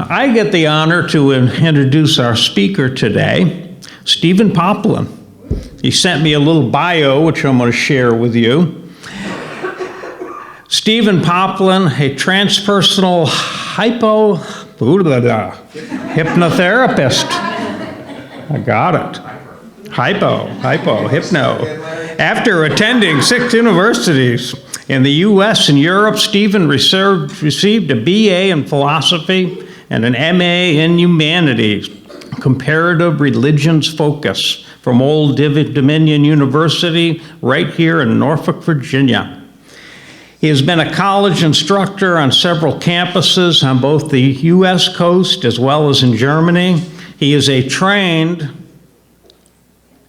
Now, I get the honor to introduce our speaker today, Stephen Poplin. He sent me a little bio, which I'm going to share with you. Stephen Poplin, a transpersonal hypnotherapist. I got it. Hypno. After attending 6 universities in the U.S. and Europe, Stephen received a BA in philosophy and an MA in humanities, comparative religions focus from Old Dominion University right here in Norfolk, Virginia. He has been a college instructor on several campuses on both the U.S. coast as well as in Germany. He is a trained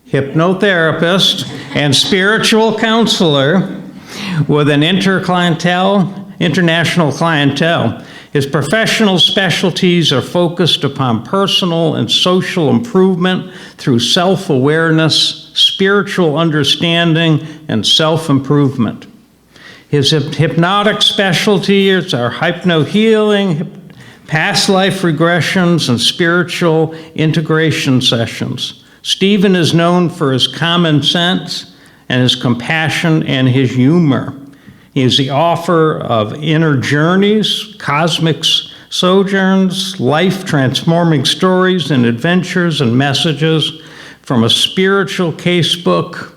hypnotherapist and spiritual counselor with an international clientele. His professional specialties are focused upon personal and social improvement through self-awareness, spiritual understanding, and self-improvement. His hypnotic specialties are hypno-healing, past life regressions, and spiritual integration sessions. Stephen is known for his common sense and his compassion and his humor. He is the author of Inner Journeys, Cosmic Sojourns, Life-Transforming Stories and Adventures and Messages from a Spiritual Casebook,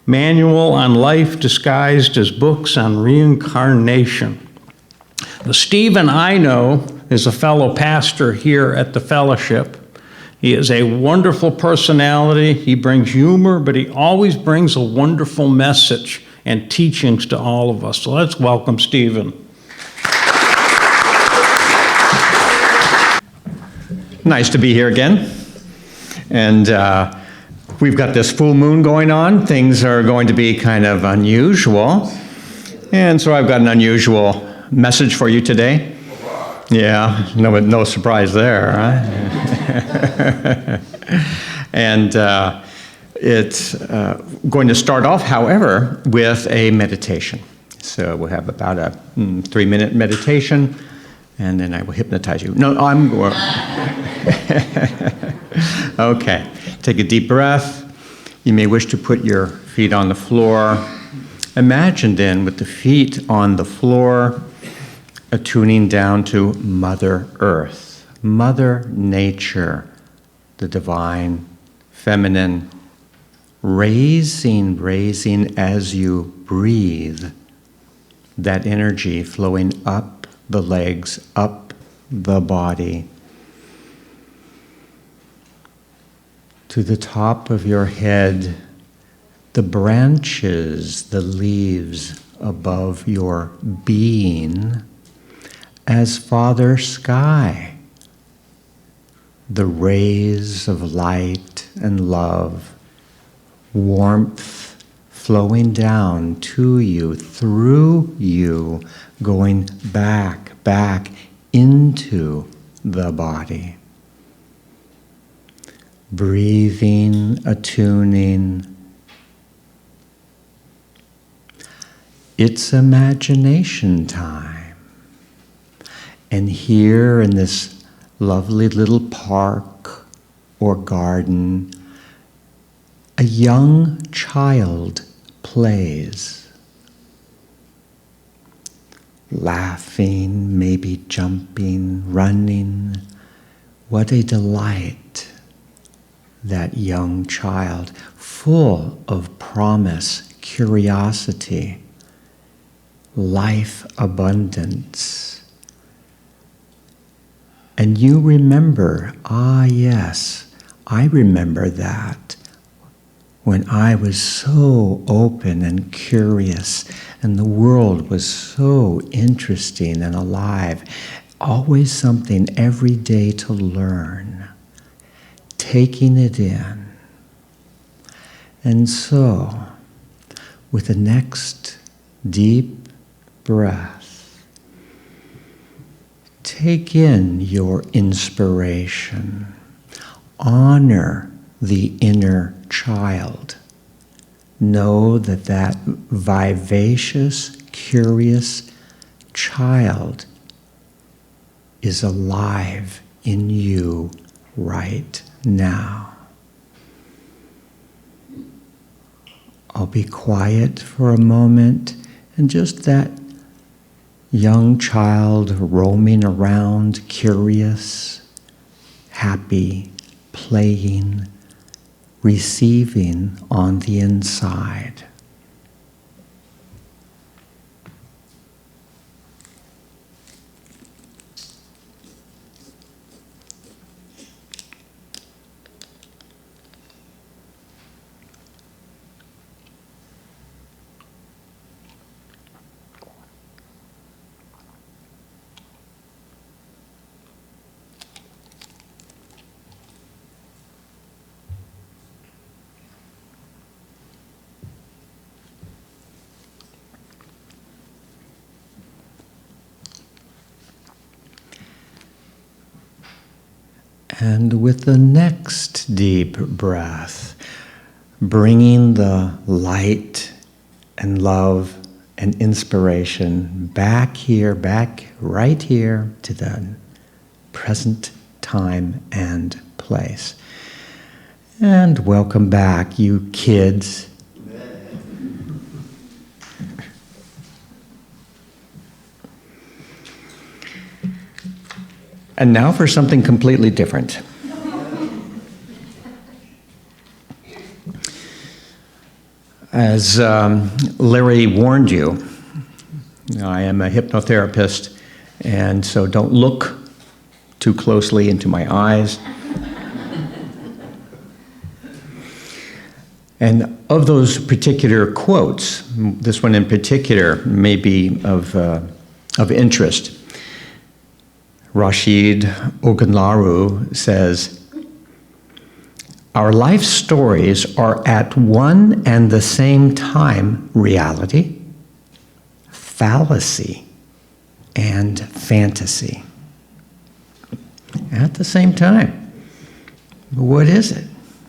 Manual on Life disguised as books on reincarnation. The Stephen I know is a fellow pastor here at the fellowship. He is a wonderful personality. He brings humor, but he always brings a wonderful message and teachings to all of us. So let's welcome Stephen. Nice to be here again. And we've got this full moon going on. Things are going to be kind of unusual. And so I've got an unusual message for you today. Yeah, no surprise there, huh? And it's going to start off, however, with a meditation. So we'll have about a 3-minute meditation, and then I will hypnotize you. No, I'm going. Okay, take a deep breath. You may wish to put your feet on the floor. Imagine then, with the feet on the floor, attuning down to Mother Earth, Mother Nature, the divine, feminine, raising as you breathe, that energy flowing up the legs, up the body, to the top of your head, the branches, the leaves above your being, as Father Sky, the rays of light and love, warmth flowing down to you, through you, going back into the body. Breathing, attuning. It's imagination time. And here in this lovely little park or garden, a young child plays, laughing, maybe jumping, running. What a delight, that young child, full of promise, curiosity, life abundance. And you remember, yes, I remember that when I was so open and curious and the world was so interesting and alive. Always something every day to learn, taking it in. And so, with the next deep breath, take in your inspiration. Honor the inner child. Know that that vivacious, curious child is alive in you right now. I'll be quiet for a moment, and just that young child roaming around, curious, happy, playing, receiving on the inside. And with the next deep breath, bringing the light and love and inspiration back here, back right here to the present time and place. And welcome back, you kids. And now for something completely different. As Larry warned you, I am a hypnotherapist, and so don't look too closely into my eyes. And of those particular quotes, this one in particular may be of interest. Rashid Ogunlaru says, "Our life stories are at one and the same time reality, fallacy, and fantasy." At the same time. What is it?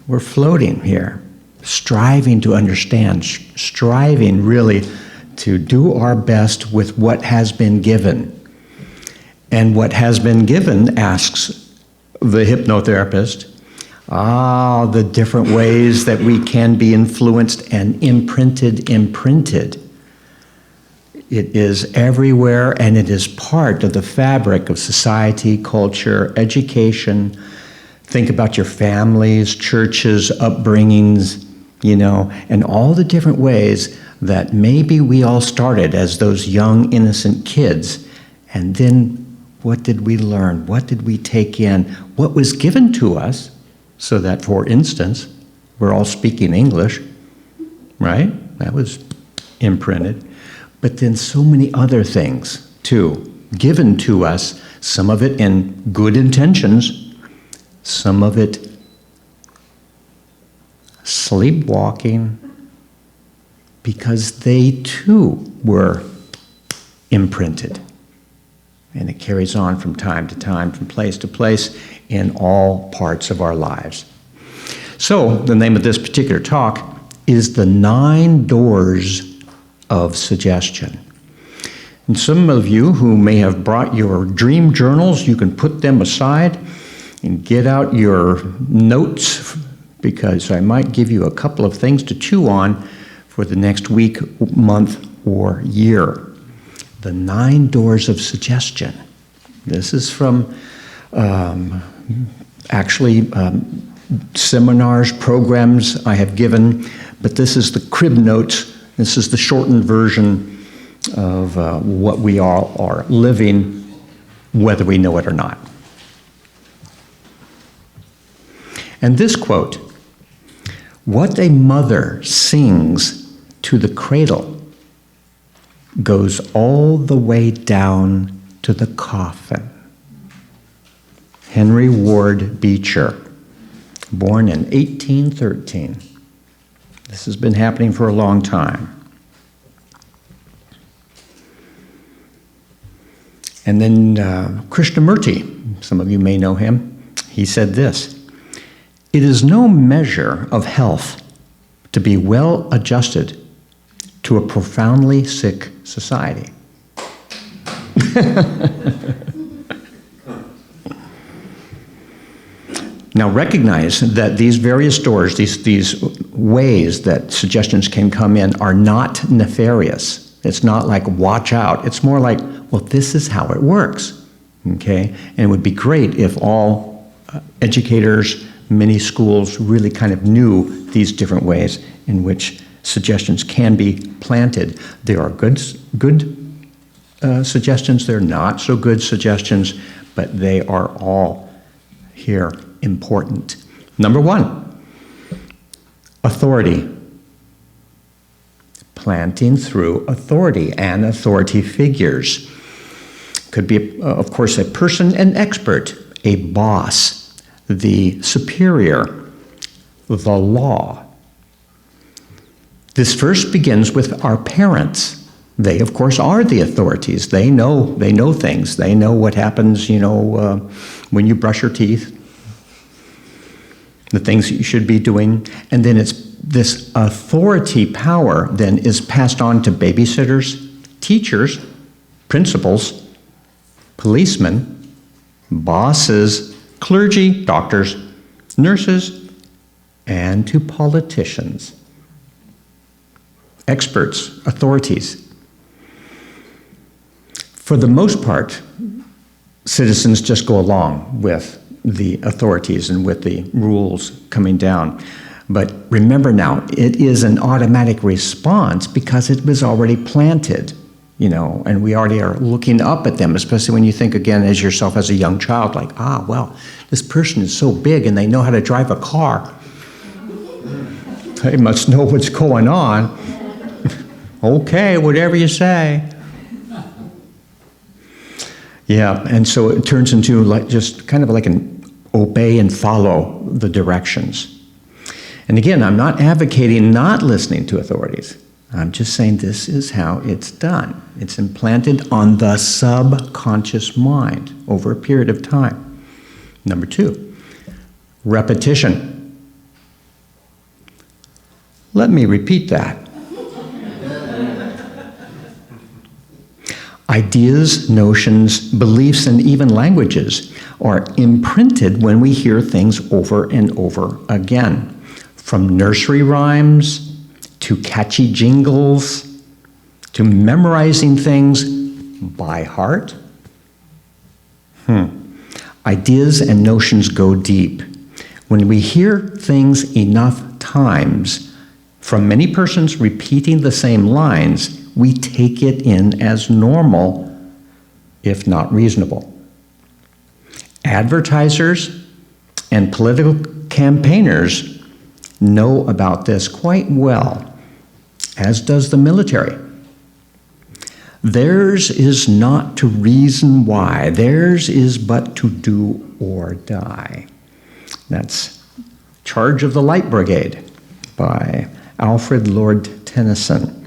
We're floating here, striving to understand, striving really to do our best with what has been given. And what has been given, asks the hypnotherapist, the different ways that we can be influenced and imprinted. It is everywhere, and it is part of the fabric of society, culture, education. Think about your families, churches, upbringings, and all the different ways that maybe we all started as those young, innocent kids, and then what did we learn? What did we take in? What was given to us so that, for instance, we're all speaking English, right? That was imprinted. But then so many other things, too, given to us, some of it in good intentions, some of it sleepwalking, because they, too, were imprinted. And it carries on from time to time, from place to place, in all parts of our lives. So, the name of this particular talk is The 9 Doors of Suggestion. And some of you who may have brought your dream journals, you can put them aside and get out your notes, because I might give you a couple of things to chew on for the next week, month, or year. The 9 Doors of Suggestion. This is from seminars, programs I have given, but this is the crib notes. This is the shortened version of what we all are living, whether we know it or not. And this quote, "What a mother sings to the cradle goes all the way down to the coffin." Henry Ward Beecher, born in 1813. This has been happening for a long time. And then Krishnamurti, some of you may know him, he said this, "It is no measure of health to be well adjusted to a profoundly sick society." Now recognize that these various doors, these ways that suggestions can come in are not nefarious. It's not like watch out. It's more like, well, this is how it works. Okay? And it would be great if all educators, many schools really kind of knew these different ways in which suggestions can be planted. There are good suggestions, there are not so good suggestions, but they are all here important. Number one, authority. Planting through authority and authority figures. Could be, of course, a person, an expert, a boss, the superior, the law. This first begins with our parents. They, of course, are the authorities. They know things. They know what happens, when you brush your teeth, the things that you should be doing. And then it's this authority power then is passed on to babysitters, teachers, principals, policemen, bosses, clergy, doctors, nurses, and to politicians. Experts, authorities. For the most part, citizens just go along with the authorities and with the rules coming down. But remember now, it is an automatic response because it was already planted, and we already are looking up at them, especially when you think again as yourself as a young child, like, well, this person is so big and they know how to drive a car. They must know what's going on. Okay, whatever you say. Yeah, and so it turns into just kind of like an obey and follow the directions. And again, I'm not advocating not listening to authorities. I'm just saying this is how it's done. It's implanted on the subconscious mind over a period of time. Number two, repetition. Let me repeat that. Ideas, notions, beliefs, and even languages are imprinted when we hear things over and over again. From nursery rhymes, to catchy jingles, to memorizing things by heart. Ideas and notions go deep. When we hear things enough times, from many persons repeating the same lines, we take it in as normal, if not reasonable. Advertisers and political campaigners know about this quite well, as does the military. Theirs is not to reason why. Theirs is but to do or die. That's Charge of the Light Brigade by Alfred Lord Tennyson.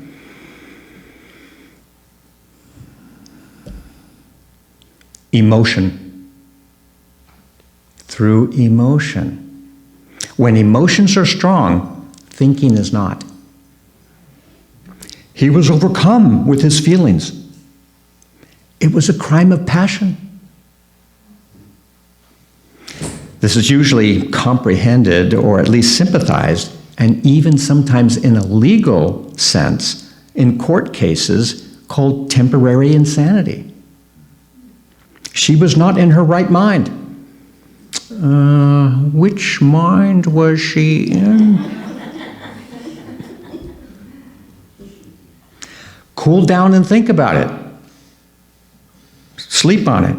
Emotion. Through emotion. When emotions are strong, thinking is not. He was overcome with his feelings. It was a crime of passion. This is usually comprehended or at least sympathized, and even sometimes in a legal sense, in court cases called temporary insanity. She was not in her right mind. Which mind was she in? Cool down and think about it. Sleep on it.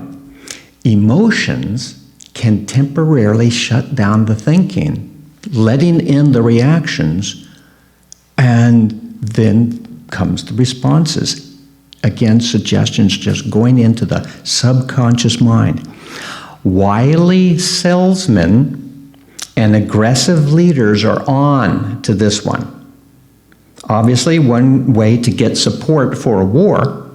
Emotions can temporarily shut down the thinking, letting in the reactions, and then comes the responses. Again, suggestions just going into the subconscious mind. Wily salesmen and aggressive leaders are on to this one. Obviously, one way to get support for a war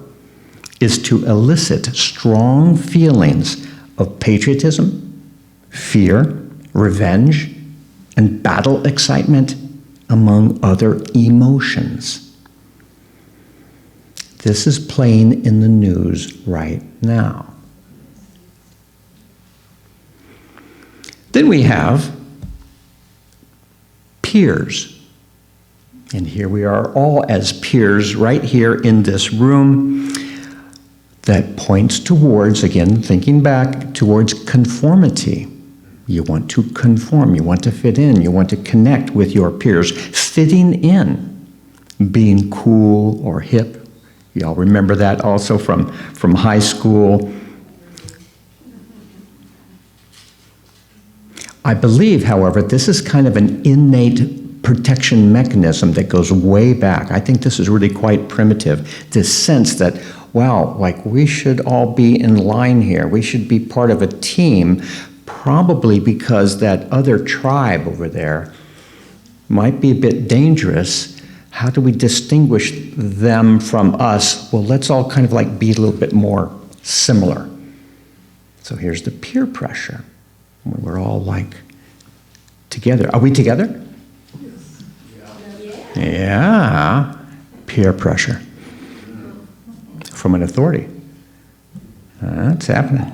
is to elicit strong feelings of patriotism, fear, revenge, and battle excitement, among other emotions. This is playing in the news right now. Then we have peers. And here we are all as peers right here in this room that points towards, again, thinking back, towards conformity. You want to conform, you want to fit in, you want to connect with your peers. Fitting in, being cool or hip. Y'all remember that also from high school. I believe, however, this is kind of an innate protection mechanism that goes way back. I think this is really quite primitive. This sense that, wow, like we should all be in line here. We should be part of a team, probably because that other tribe over there might be a bit dangerous. How do we distinguish them from us? Well, let's all kind of like be a little bit more similar. So here's the peer pressure. We're all like together. Are we together? Yeah. Peer pressure from an authority. That's happening.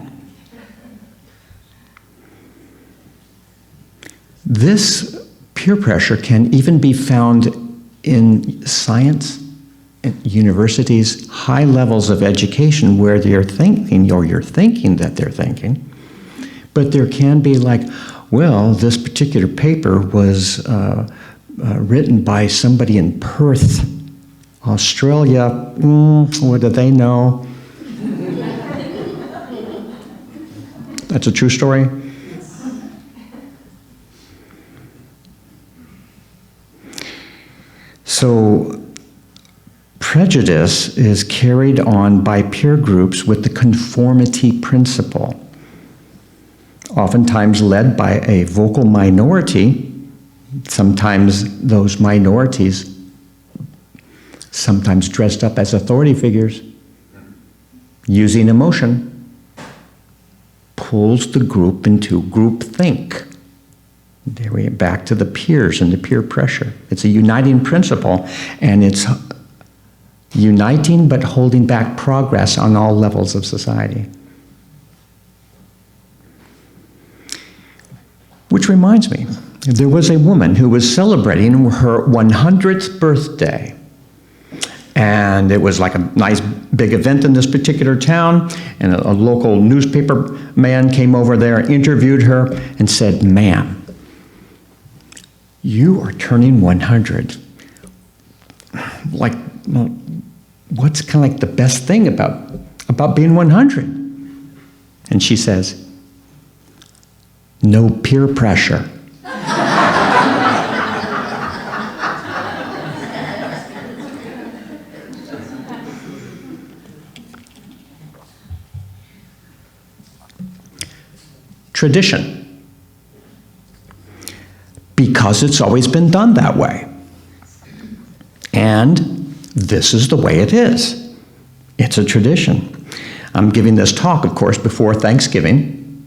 This peer pressure can even be found in science, in universities, high levels of education where they're thinking, or you're thinking that they're thinking. But there can be like, well, this particular paper was written by somebody in Perth, Australia. What do they know? That's a true story. So prejudice is carried on by peer groups with the conformity principle, oftentimes led by a vocal minority. Sometimes those minorities, sometimes dressed up as authority figures, using emotion, pulls the group into groupthink. There we get back to the peers and the peer pressure. It's a uniting principle, and it's uniting but holding back progress on all levels of society. Which reminds me, there was a woman who was celebrating her 100th birthday. And it was like a nice big event in this particular town, and a local newspaper man came over there, interviewed her, and said, "Ma'am, you are turning 100. Like, well, what's kind of like the best thing about being 100? And she says, "No peer pressure." Tradition. Because it's always been done that way. And this is the way it is. It's a tradition. I'm giving this talk, of course, before Thanksgiving,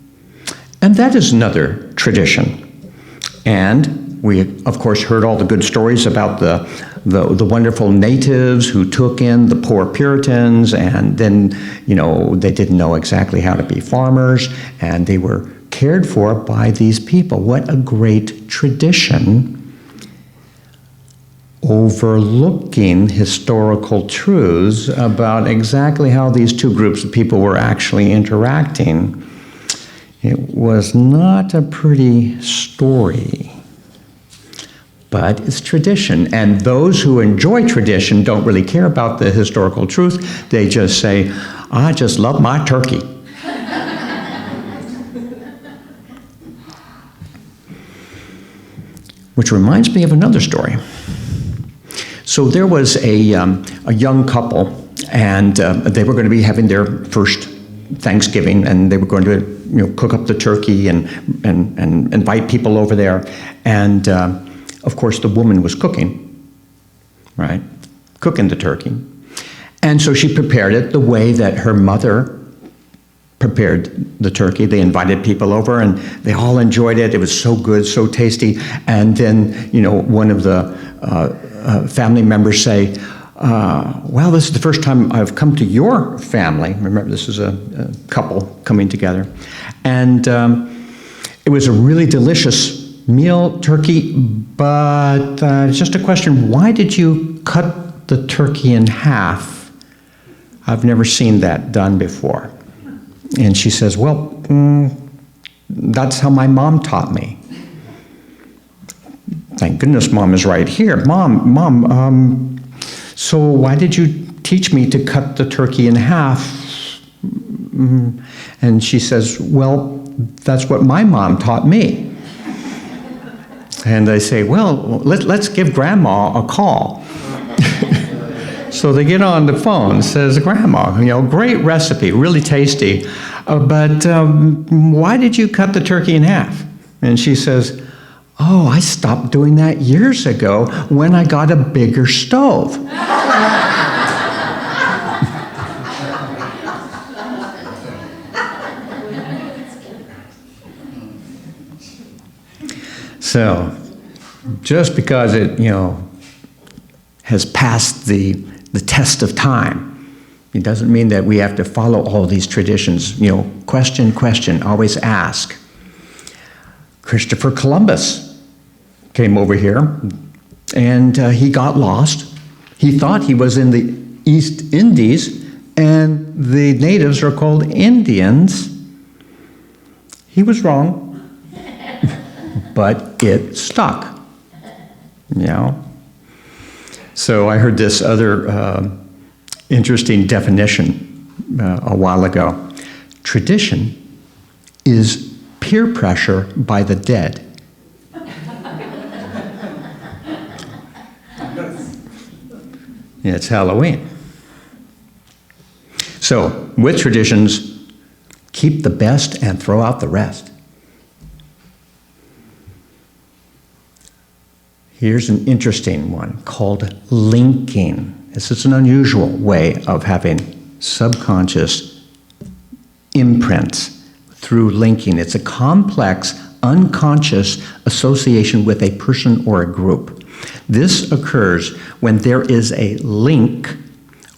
and that is another tradition. And we, of course, heard all the good stories about the wonderful natives who took in the poor Puritans, and then, you know, they didn't know exactly how to be farmers, and they were cared for by these people. What a great tradition, overlooking historical truths about exactly how these two groups of people were actually interacting. It was not a pretty story, but it's tradition. And those who enjoy tradition don't really care about the historical truth. They just say, "I just love my turkey." Which reminds me of another story. So there was a young couple, and they were going to be having their first Thanksgiving, and they were going to, you know, cook up the turkey and invite people over there. And of course, the woman was cooking, right? Cooking the turkey. And so she prepared it the way that her mother prepared the turkey. They invited people over, and they all enjoyed it. It was so good, so tasty. And then, you know, one of the family members say, "Well, this is the first time I've come to your family." Remember, this is a couple coming together. And It was a really delicious meal, turkey, but just a question, why did you cut the turkey in half? I've never seen that done before. And she says, well, that's how my mom taught me. Thank goodness Mom is right here. Mom, so why did you teach me to cut the turkey in half? And she says, well, that's what my mom taught me. And I say, well, let's give Grandma a call. So they get on the phone, says, Grandma, great recipe, really tasty, but why did you cut the turkey in half? And she says, oh, I stopped doing that years ago when I got a bigger stove. So, just because it, has passed the test of time, it doesn't mean that we have to follow all these traditions. Question, always ask. Christopher Columbus came over here, and he got lost. He thought he was in the East Indies, and the natives are called Indians. He was wrong. But it stuck, So I heard this other interesting definition a while ago. Tradition is peer pressure by the dead. It's Halloween. So with traditions, keep the best and throw out the rest. Here's an interesting one called linking. This is an unusual way of having subconscious imprints through linking. It's a complex, unconscious association with a person or a group. This occurs when there is a link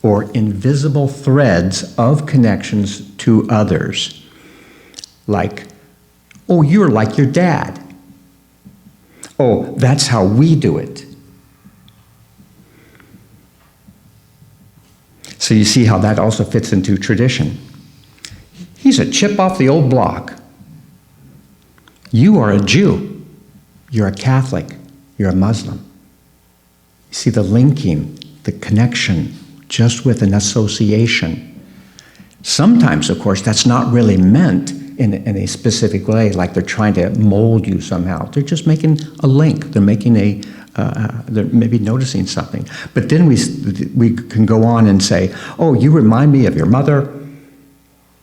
or invisible threads of connections to others. Like, oh, you're like your dad. Oh, that's how we do it. So you see how that also fits into tradition. He's a chip off the old block. You are a Jew. You're a Catholic. You're a Muslim. You see the linking, the connection, just with an association. Sometimes, of course, that's not really meant in a specific way, like they're trying to mold you somehow. They're just making a link. They're making they're maybe noticing something. But then we can go on and say, oh, you remind me of your mother,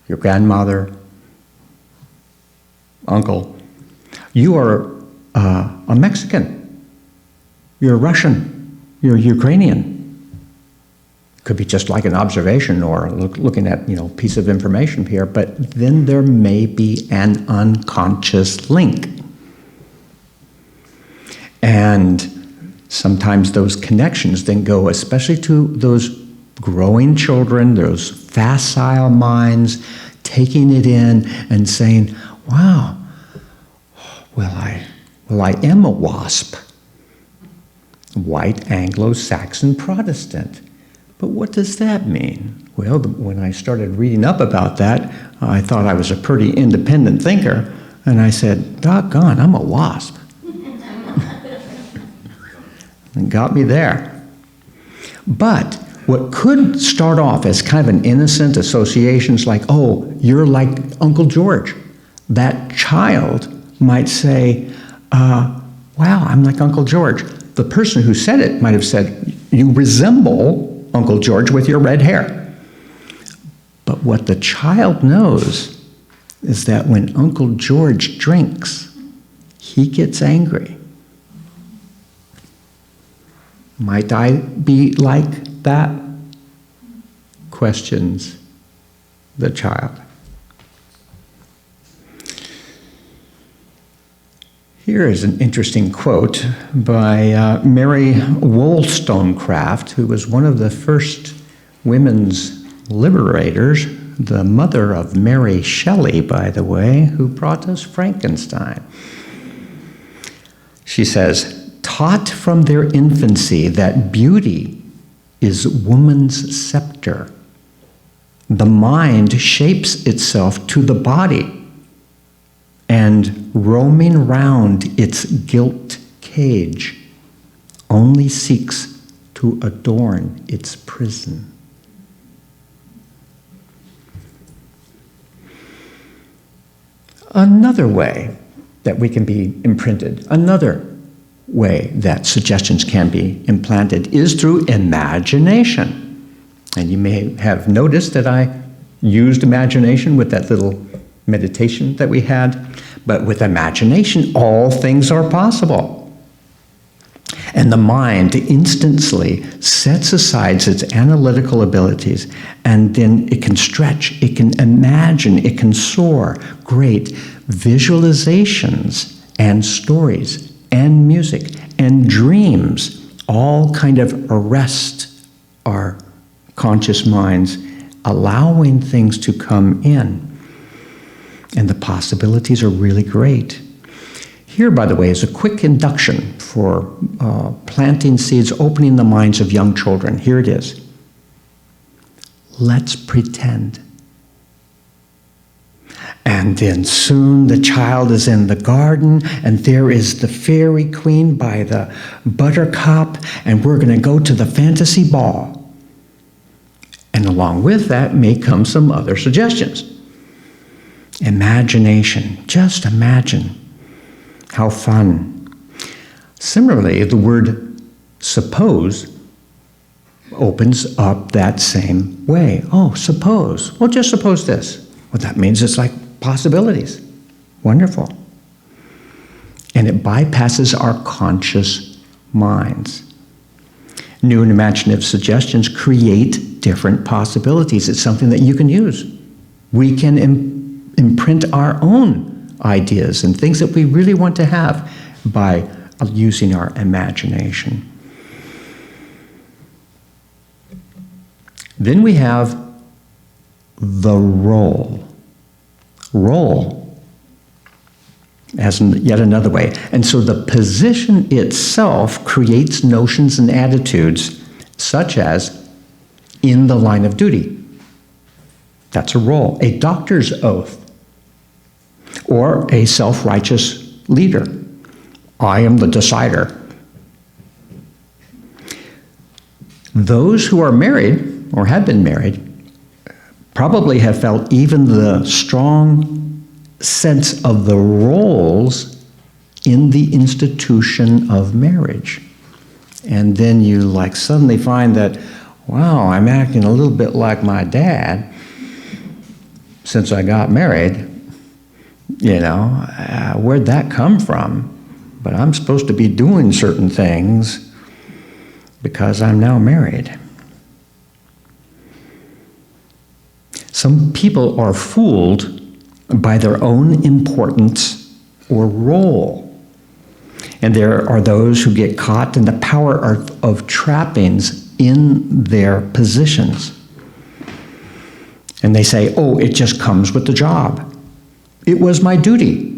your grandmother, uncle. You are a Mexican. You're a Russian. You're Ukrainian. Could be just like an observation or looking at, piece of information here, but then there may be an unconscious link. And sometimes those connections then go, especially to those growing children, those facile minds, taking it in and saying, wow, well, I am a WASP, white Anglo-Saxon Protestant. But what does that mean? Well, when I started reading up about that, I thought I was a pretty independent thinker, and I said, doggone, I'm a WASP. And got me there. But what could start off as kind of an innocent associations like, oh, you're like Uncle George. That child might say, wow, I'm like Uncle George. The person who said it might have said, you resemble Uncle George with your red hair. But what the child knows is that when Uncle George drinks, he gets angry. Might I be like that? Questions the child. Here is an interesting quote by Mary Wollstonecraft, who was one of the first women's liberators the mother of Mary Shelley, by the way, who brought us Frankenstein. She says, taught from their infancy that beauty is woman's scepter. The mind shapes itself to the body, and roaming round its gilt cage only seeks to adorn its prison. Another way that we can be imprinted, another way that suggestions can be implanted is through imagination. And you may have noticed that I used imagination with that little meditation that we had. But with imagination, all things are possible. And the mind instantly sets aside its analytical abilities, and then it can stretch, it can imagine, it can soar. Great visualizations and stories and music and dreams all kind of arrest our conscious minds, allowing things to come in. And the possibilities are really great. Here, by the way, is a quick induction for planting seeds, opening the minds of young children. Here it is. Let's pretend. And then soon the child is in the garden, and there is the fairy queen by the buttercup, and we're going to go to the fantasy ball. And along with that may come some other suggestions. Imagination. Just imagine. How fun. Similarly, the word suppose opens up that same way. Oh, suppose. Well, just suppose this. Well, that means it's like possibilities. Wonderful. And it bypasses our conscious minds. New and imaginative suggestions create different possibilities. It's something that you can use. We can imprint our own ideas and things that we really want to have by using our imagination. Then we have the role. Role as yet another way. And so the position itself creates notions and attitudes such as in the line of duty. That's a role. A doctor's oath. Or a self-righteous leader. I am the decider. Those who are married or have been married probably have felt even the strong sense of the roles in the institution of marriage. And then you suddenly find that, wow, I'm acting a little bit like my dad since I got married. Where'd that come from? But I'm supposed to be doing certain things because I'm now married. Some people are fooled by their own importance or role. And there are those who get caught in the power of trappings in their positions. And they say, oh, it just comes with the job. It was my duty.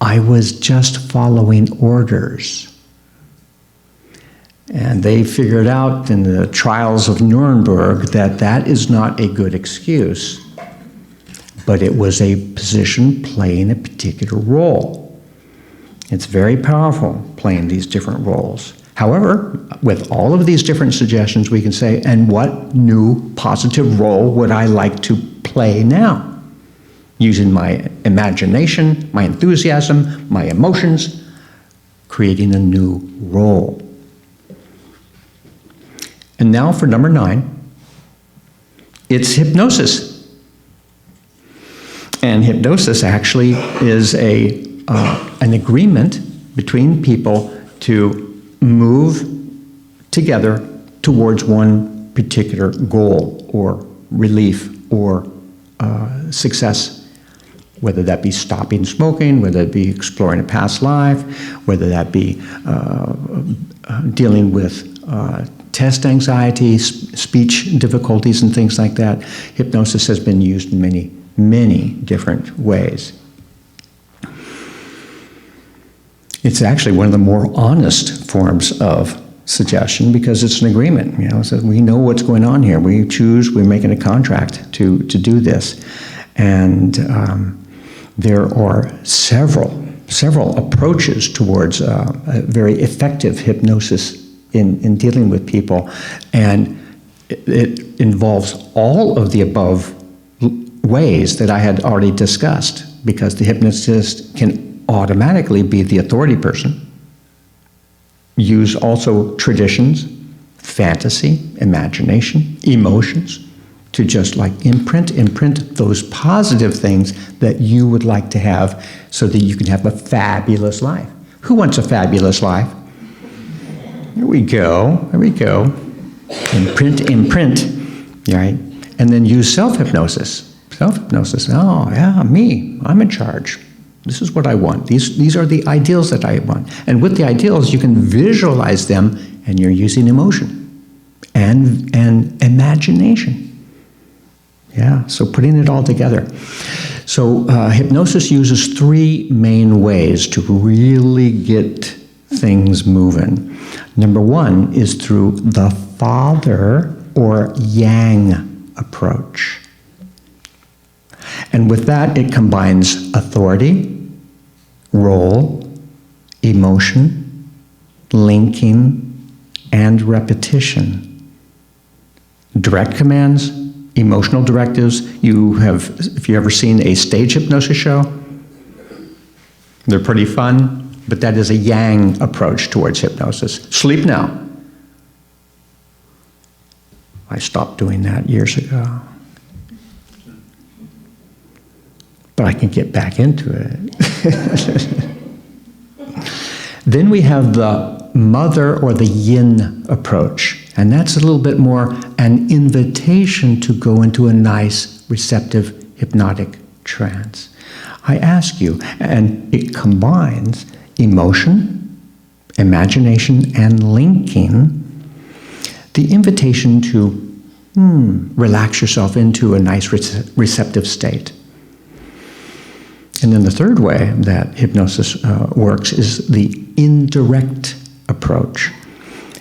I was just following orders. And they figured out in the trials of Nuremberg that that is not a good excuse, but it was a position playing a particular role. It's very powerful playing these different roles. However, with all of these different suggestions, we can say, and what new positive role would I like to play now? Using my imagination, my enthusiasm, my emotions, creating a new role. And now for number 9, it's hypnosis. And hypnosis actually is an agreement between people to move together towards one particular goal or relief or success. Whether that be stopping smoking, whether it be exploring a past life, whether that be dealing with test anxiety, speech difficulties, and things like that. Hypnosis has been used in many, many different ways. It's actually one of the more honest forms of suggestion because it's an agreement. So we know what's going on here. We're making a contract to do this. And there are several approaches towards a very effective hypnosis in dealing with people. And it involves all of the above ways that I had already discussed, because the hypnotist can automatically be the authority person, use also traditions, fantasy, imagination, emotions, to just like imprint those positive things that you would like to have so that you can have a fabulous life. Who wants a fabulous life? Here we go. Imprint, right? And then use self-hypnosis. Self-hypnosis, oh yeah, me, I'm in charge. This is what I want. These are the ideals that I want. And with the ideals, you can visualize them, and you're using emotion and imagination. Yeah, so putting it all together. So hypnosis uses three main ways to really get things moving. Number one is through the father or yang approach. And with that, it combines authority, role, emotion, linking, and repetition. Direct commands, emotional directives. If you've ever seen a stage hypnosis show, they're pretty fun, but that is a yang approach towards hypnosis. Sleep now. I stopped doing that years ago. But I can get back into it. Then we have the mother or the yin approach. And that's a little bit more an invitation to go into a nice, receptive, hypnotic trance. I ask you, and it combines emotion, imagination, and linking, the invitation to relax yourself into a nice, receptive state. And then the third way that hypnosis works is the indirect approach.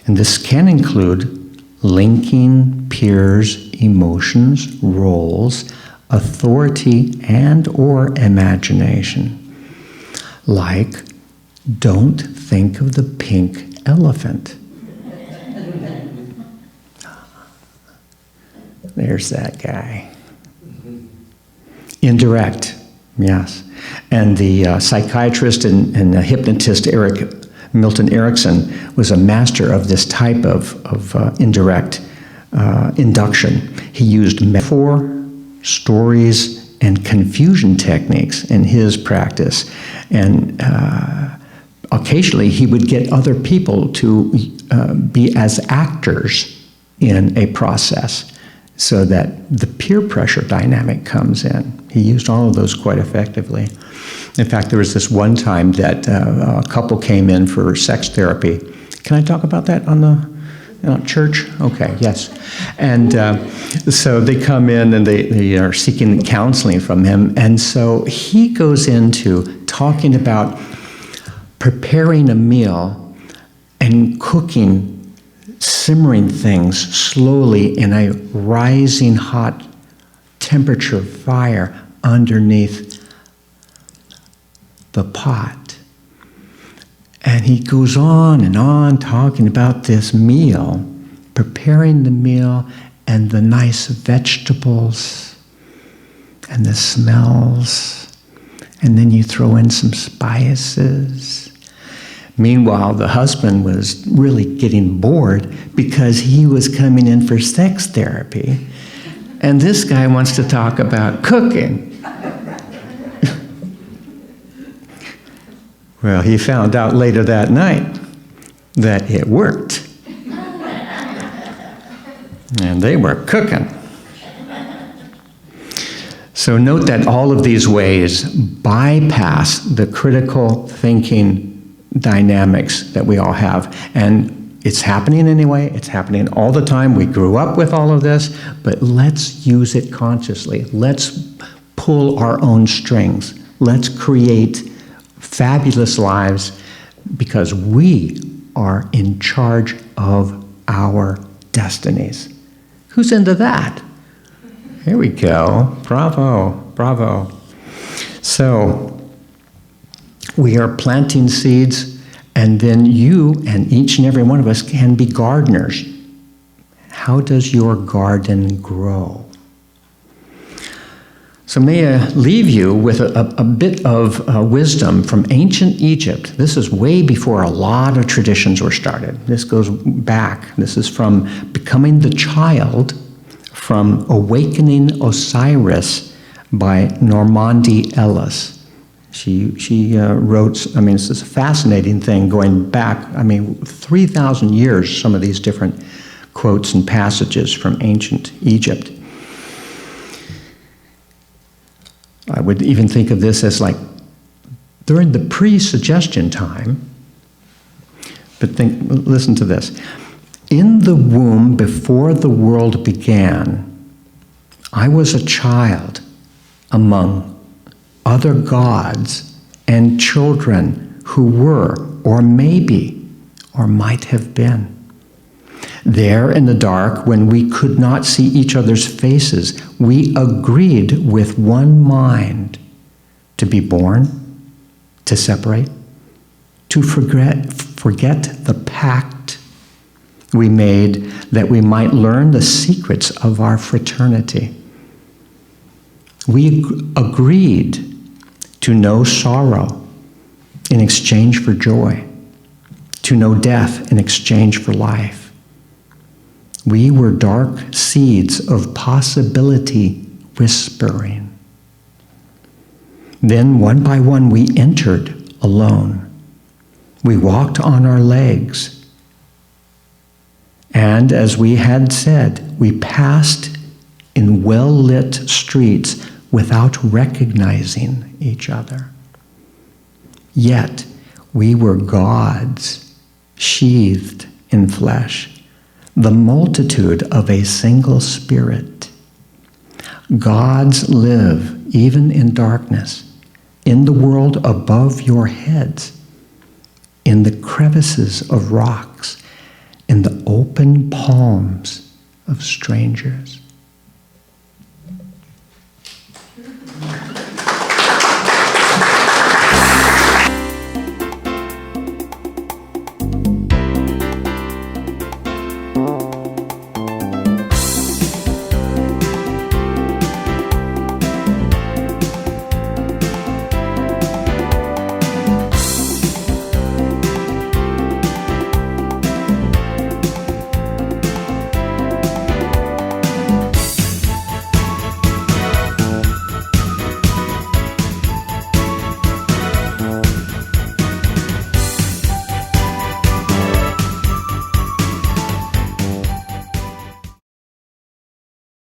And this can include linking peers, emotions, roles, authority, and or imagination. Like, don't think of the pink elephant. There's that guy. Indirect, yes. And the psychiatrist and the hypnotist Milton Erickson was a master of this type of indirect induction. He used metaphor, stories, and confusion techniques in his practice. And occasionally he would get other people to be as actors in a process so that the peer pressure dynamic comes in. He used all of those quite effectively. In fact, there was this one time that a couple came in for sex therapy. Can I talk about that on the church? Okay, yes. And so they come in and they are seeking counseling from him. And so he goes into talking about preparing a meal and cooking, simmering things slowly in a rising hot temperature fire underneath the pot. And he goes on and on talking about this meal, preparing the meal and the nice vegetables and the smells. And then you throw in some spices. Meanwhile, the husband was really getting bored because he was coming in for sex therapy. And this guy wants to talk about cooking. Well, he found out later that night that it worked. And they were cooking. So note that all of these ways bypass the critical thinking dynamics that we all have and It's happening anyway. It's happening all the time. We grew up with all of this, but let's use it consciously. Let's pull our own strings. Let's create fabulous lives because we are in charge of our destinies. Who's into that? Here we go. Bravo, bravo. So, we are planting seeds, and then you and each and every one of us can be gardeners. How does your garden grow? So may I leave you with a bit of wisdom from ancient Egypt. This is way before a lot of traditions were started. This goes back. This is from Becoming the Child, from Awakening Osiris by Normandi Ellis. She wrote, this is a fascinating thing going back, 3,000 years, some of these different quotes and passages from ancient Egypt. I would even think of this as like during the pre-suggestion time, but listen to this. In the womb before the world began, I was a child among other gods and children who were, or maybe, or might have been. There in the dark, when we could not see each other's faces, we agreed with one mind to be born, to separate, to forget the pact we made that we might learn the secrets of our fraternity. We agreed to know sorrow in exchange for joy, to know death in exchange for life. We were dark seeds of possibility whispering. Then, one by one, we entered alone. We walked on our legs. And as we had said, we passed in well-lit streets without recognizing each other. Yet, we were gods, sheathed in flesh, the multitude of a single spirit. Gods live even in darkness, in the world above your heads, in the crevices of rocks, in the open palms of strangers.